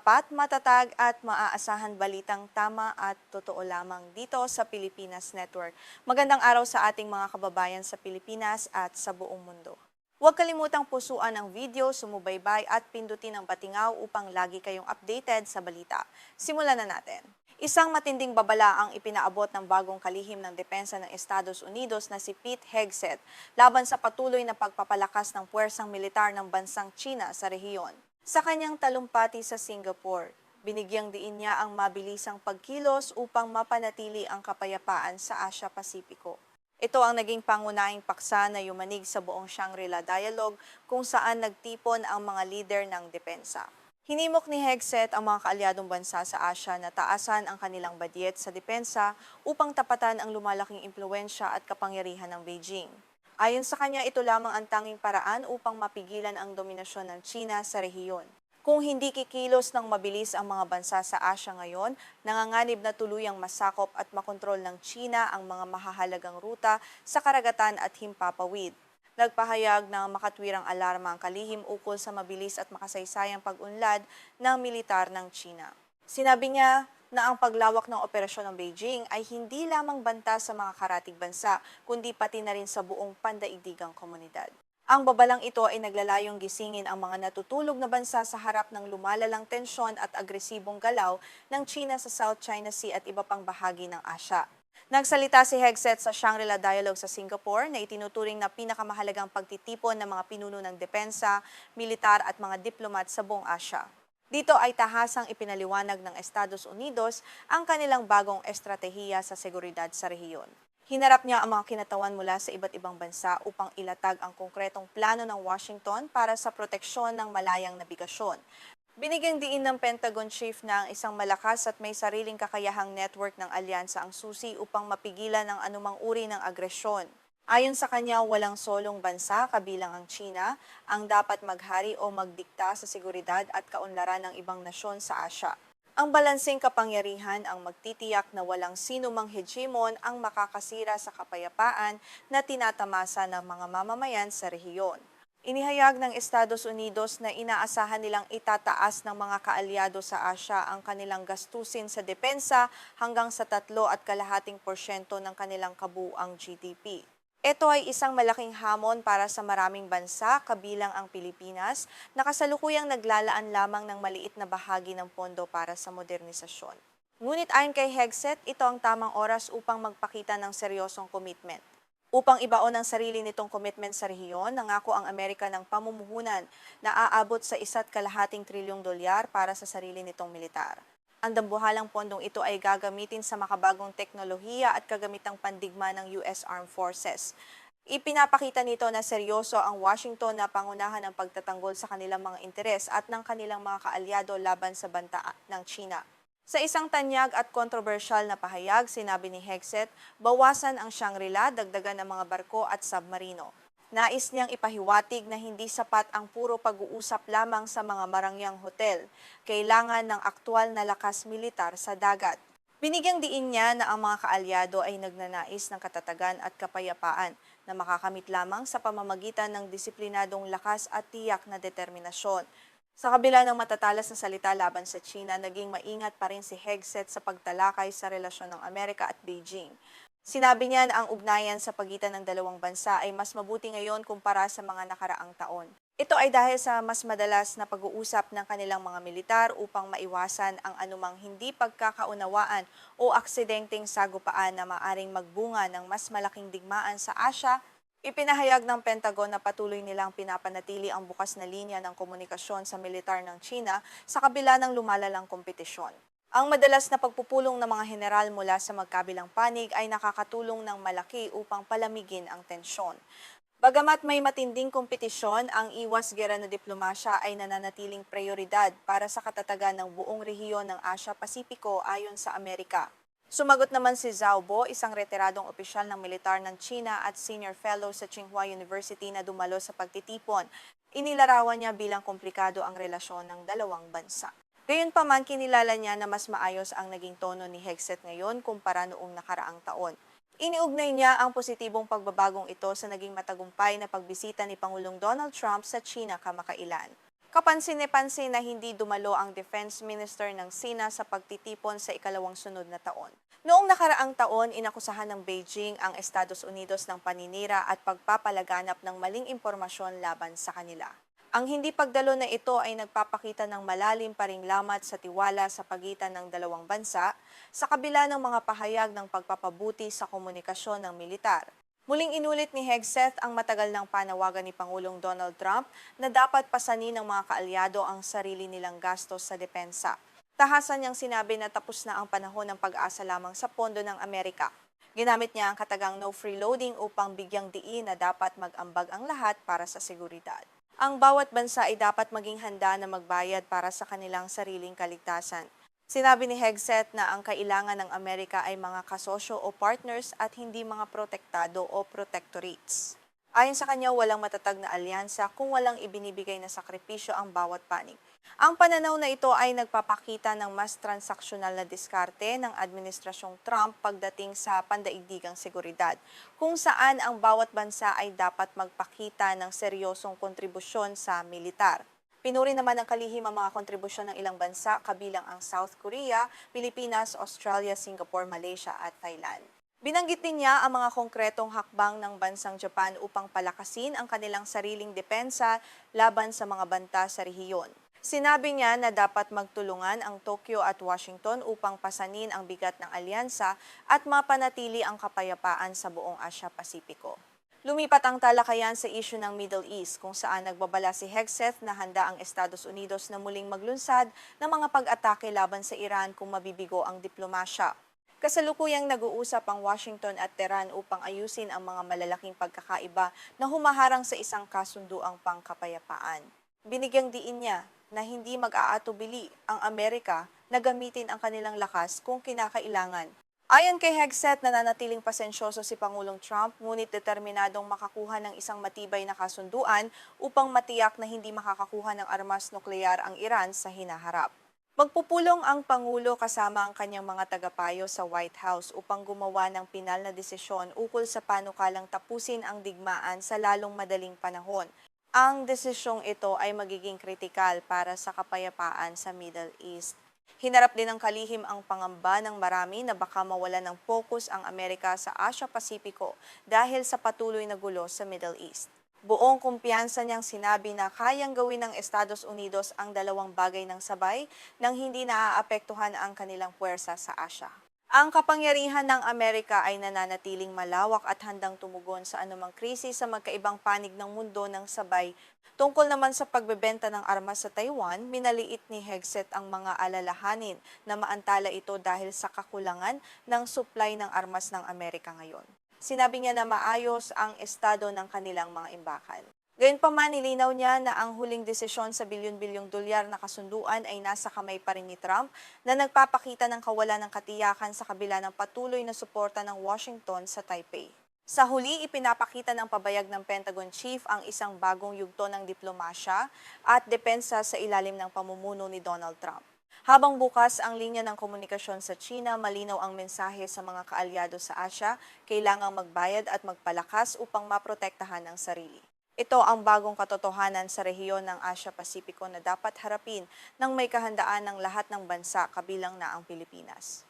tapat, matatag at maaasahan balitang tama at totoo lamang dito sa Pilipinas Network. Magandang araw sa ating mga kababayan sa Pilipinas at sa buong mundo. Huwag kalimutang pusuan ang video, sumubaybay at pindutin ang batingaw upang lagi kayong updated sa balita. Simulan na natin. Isang matinding babala ang ipinaabot ng bagong kalihim ng depensa ng Estados Unidos na si Pete Hegseth laban sa patuloy na pagpapalakas ng puwersang militar ng bansang China sa rehiyon. Sa kanyang talumpati sa Singapore, binigyang diin niya ang mabilisang pagkilos upang mapanatili ang kapayapaan sa Asia-Pasipiko. Ito ang naging pangunahing paksa na yumanig sa buong Shangri-La Dialogue kung saan nagtipon ang mga lider ng depensa. Hinimok ni Hegseth ang mga kaalyadong bansa sa Asia na taasan ang kanilang badyet sa depensa upang tapatan ang lumalaking impluwensya at kapangyarihan ng Beijing. Ayon sa kanya, ito lamang ang tanging paraan upang mapigilan ang dominasyon ng China sa rehiyon. Kung hindi kikilos ng mabilis ang mga bansa sa Asia ngayon, nanganganib na tuluyang masakop at makontrol ng China ang mga mahahalagang ruta sa karagatan at himpapawid. Nagpahayag ng makatwirang alarma ang kalihim ukol sa mabilis at makasaysayang pag-unlad ng militar ng China. Sinabi niya na ang paglawak ng operasyon ng Beijing ay hindi lamang banta sa mga karatig bansa, kundi pati na rin sa buong pandaigdigang komunidad. Ang babalang ito ay naglalayong gisingin ang mga natutulog na bansa sa harap ng lumalalang tensyon at agresibong galaw ng China sa South China Sea at iba pang bahagi ng Asya. Nagsalita si Hegseth sa Shangri-La Dialogue sa Singapore na itinuturing na pinakamahalagang pagtitipon ng mga pinuno ng depensa, militar at mga diplomat sa buong Asya. Dito ay tahasang ipinaliwanag ng Estados Unidos ang kanilang bagong estratehiya sa seguridad sa rehiyon. Hinarap niya ang mga kinatawan mula sa iba't ibang bansa upang ilatag ang konkretong plano ng Washington para sa proteksyon ng malayang nabigasyon. Binigyang diin ng Pentagon Chief na ang isang malakas at may sariling kakayahang network ng alyansa ang susi upang mapigilan ang anumang uri ng agresyon. Ayon sa kanya, walang solong bansa, kabilang ang China, ang dapat maghari o magdikta sa seguridad at kaunlaran ng ibang nasyon sa Asya. Ang balanseng kapangyarihan ang magtitiyak na walang sino mang hegemon ang makakasira sa kapayapaan na tinatamasa ng mga mamamayan sa rehiyon. Inihayag ng Estados Unidos na inaasahan nilang itataas ng mga kaalyado sa Asya ang kanilang gastusin sa depensa hanggang sa 3.2% ng kanilang kabuuang GDP. Ito ay isang malaking hamon para sa maraming bansa, kabilang ang Pilipinas, na kasalukuyang naglalaan lamang ng maliit na bahagi ng pondo para sa modernisasyon. Ngunit ayon kay Hegseth, ito ang tamang oras upang magpakita ng seryosong commitment. Upang ibaon ang sarili nitong commitment sa rehiyon, nangako ang Amerika ng pamumuhunan na aabot sa $1.2 trilyong para sa sarili nitong militar. Ang dambuhalang pondong ito ay gagamitin sa makabagong teknolohiya at kagamitang pandigma ng US Armed Forces. Ipinapakita nito na seryoso ang Washington na pangunahan ang pagtatanggol sa kanilang mga interes at ng kanilang mga kaalyado laban sa banta ng China. Sa isang tanyag at kontrobersyal na pahayag, sinabi ni Hegseth, bawasan ang Shangri-La, dagdagan ng mga barko at submarino. Nais niyang ipahiwatig na hindi sapat ang puro pag-uusap lamang sa mga marangyang hotel. Kailangan ng aktwal na lakas militar sa dagat. Binigyang diin niya na ang mga kaalyado ay nagnanais ng katatagan at kapayapaan na makakamit lamang sa pamamagitan ng disiplinadong lakas at tiyak na determinasyon. Sa kabila ng matatalas na salita laban sa China, naging maingat pa rin si Hegseth sa pagtalakay sa relasyon ng Amerika at Beijing. Sinabi niya na ang ugnayan sa pagitan ng dalawang bansa ay mas mabuti ngayon kumpara sa mga nakaraang taon. Ito ay dahil sa mas madalas na pag-uusap ng kanilang mga militar upang maiwasan ang anumang hindi pagkakaunawaan o aksidenteng sagupaan na maaring magbunga ng mas malaking digmaan sa Asya. Ipinahayag ng Pentagon na patuloy nilang pinapanatili ang bukas na linya ng komunikasyon sa militar ng China sa kabila ng lumalalang kompetisyon. Ang madalas na pagpupulong ng mga general mula sa magkabilang panig ay nakakatulong ng malaki upang palamigin ang tensyon. Bagamat may matinding kompetisyon, ang iwas gera na diplomasya ay nananatiling prioridad para sa katatagan ng buong rehiyon ng Asia-Pasipiko ayon sa Amerika. Sumagot naman si Zhao Bo, isang retiradong opisyal ng militar ng China at senior fellow sa Tsinghua University na dumalo sa pagtitipon. Inilarawan niya bilang komplikado ang relasyon ng dalawang bansa. Gayunpaman, kinilala niya na mas maayos ang naging tono ni Hegseth ngayon kumpara noong nakaraang taon. Iniugnay niya ang positibong pagbabagong ito sa naging matagumpay na pagbisita ni Pangulong Donald Trump sa China kamakailan. Kapansin-pansin na hindi dumalo ang Defense Minister ng Sina sa pagtitipon sa ikalawang sunod na taon. Noong nakaraang taon, inakusahan ng Beijing ang Estados Unidos ng paninira at pagpapalaganap ng maling impormasyon laban sa kanila. Ang hindi pagdalo na ito ay nagpapakita ng malalim pa ring lamat sa tiwala sa pagitan ng dalawang bansa sa kabila ng mga pahayag ng pagpapabuti sa komunikasyon ng militar. Muling inulit ni Hegseth ang matagal ng panawagan ni Pangulong Donald Trump na dapat pasanin ng mga kaalyado ang sarili nilang gastos sa depensa. Tahasan niyang sinabi na tapos na ang panahon ng pag-asa lamang sa pondo ng Amerika. Ginamit niya ang katagang no freeloading upang bigyang diin na dapat mag-ambag ang lahat para sa seguridad. Ang bawat bansa ay dapat maging handa na magbayad para sa kanilang sariling kaligtasan. Sinabi ni Hegseth na ang kailangan ng Amerika ay mga kasosyo o partners at hindi mga protektado o protectorates. Ayon sa kanya, walang matatag na alyansa kung walang ibinibigay na sakripisyo ang bawat panig. Ang pananaw na ito ay nagpapakita ng mas transaksyonal na diskarte ng Administrasyong Trump pagdating sa pandaigdigang seguridad, kung saan ang bawat bansa ay dapat magpakita ng seryosong kontribusyon sa militar. Pinuri naman ng kalihim ang mga kontribusyon ng ilang bansa kabilang ang South Korea, Pilipinas, Australia, Singapore, Malaysia at Thailand. Binanggit din niya ang mga konkretong hakbang ng bansang Japan upang palakasin ang kanilang sariling depensa laban sa mga banta sa rehiyon. Sinabi niya na dapat magtulungan ang Tokyo at Washington upang pasanin ang bigat ng alyansa at mapanatili ang kapayapaan sa buong Asya-Pasipiko. Lumipat ang talakayan sa isyu ng Middle East kung saan nagbabala si Hegseth na handa ang Estados Unidos na muling maglunsad ng mga pag-atake laban sa Iran kung mabibigo ang diplomasya. Kasalukuyang nag-uusap ang Washington at Tehran upang ayusin ang mga malalaking pagkakaiba na humaharang sa isang kasunduang pangkapayapaan. Binigyang diin niya na hindi mag-aatubili ang Amerika na gamitin ang kanilang lakas kung kinakailangan. Ayon kay Hegseth, nananatiling pasensyoso si Pangulong Trump ngunit determinadong makakuha ng isang matibay na kasunduan upang matiyak na hindi makakakuha ng armas nuklear ang Iran sa hinaharap. Magpupulong ang Pangulo kasama ang kanyang mga tagapayo sa White House upang gumawa ng pinal na desisyon ukol sa panukalang tapusin ang digmaan sa lalong madaling panahon. Ang desisyong ito ay magiging kritikal para sa kapayapaan sa Middle East. Hinarap din ng kalihim ang pangamba ng marami na baka mawala ng focus ang Amerika sa Asya-Pasipiko dahil sa patuloy na gulo sa Middle East. Buong kumpiyansa niyang sinabi na kayang gawin ng Estados Unidos ang dalawang bagay ng sabay nang hindi naaapektuhan ang kanilang puwersa sa Asya. Ang kapangyarihan ng Amerika ay nananatiling malawak at handang tumugon sa anumang krisis sa magkaibang panig ng mundo ng sabay. Tungkol naman sa pagbebenta ng armas sa Taiwan, minaliit ni Hegseth ang mga alalahanin na maantala ito dahil sa kakulangan ng supply ng armas ng Amerika ngayon. Sinabi niya na maayos ang estado ng kanilang mga imbakan. Gayunpaman, nilinaw niya na ang huling desisyon sa bilyon-bilyong dolyar na kasunduan ay nasa kamay pa rin ni Trump na nagpapakita ng kawalan ng katiyakan sa kabila ng patuloy na suporta ng Washington sa Taipei. Sa huli, ipinapakita ng pabayag ng Pentagon Chief ang isang bagong yugto ng diplomasya at depensa sa ilalim ng pamumuno ni Donald Trump. Habang bukas ang linya ng komunikasyon sa China, malinaw ang mensahe sa mga kaalyado sa Asya, kailangang magbayad at magpalakas upang maprotektahan ang sarili. Ito ang bagong katotohanan sa rehiyon ng Asya-Pasipiko na dapat harapin ng may kahandaan ng lahat ng bansa kabilang na ang Pilipinas.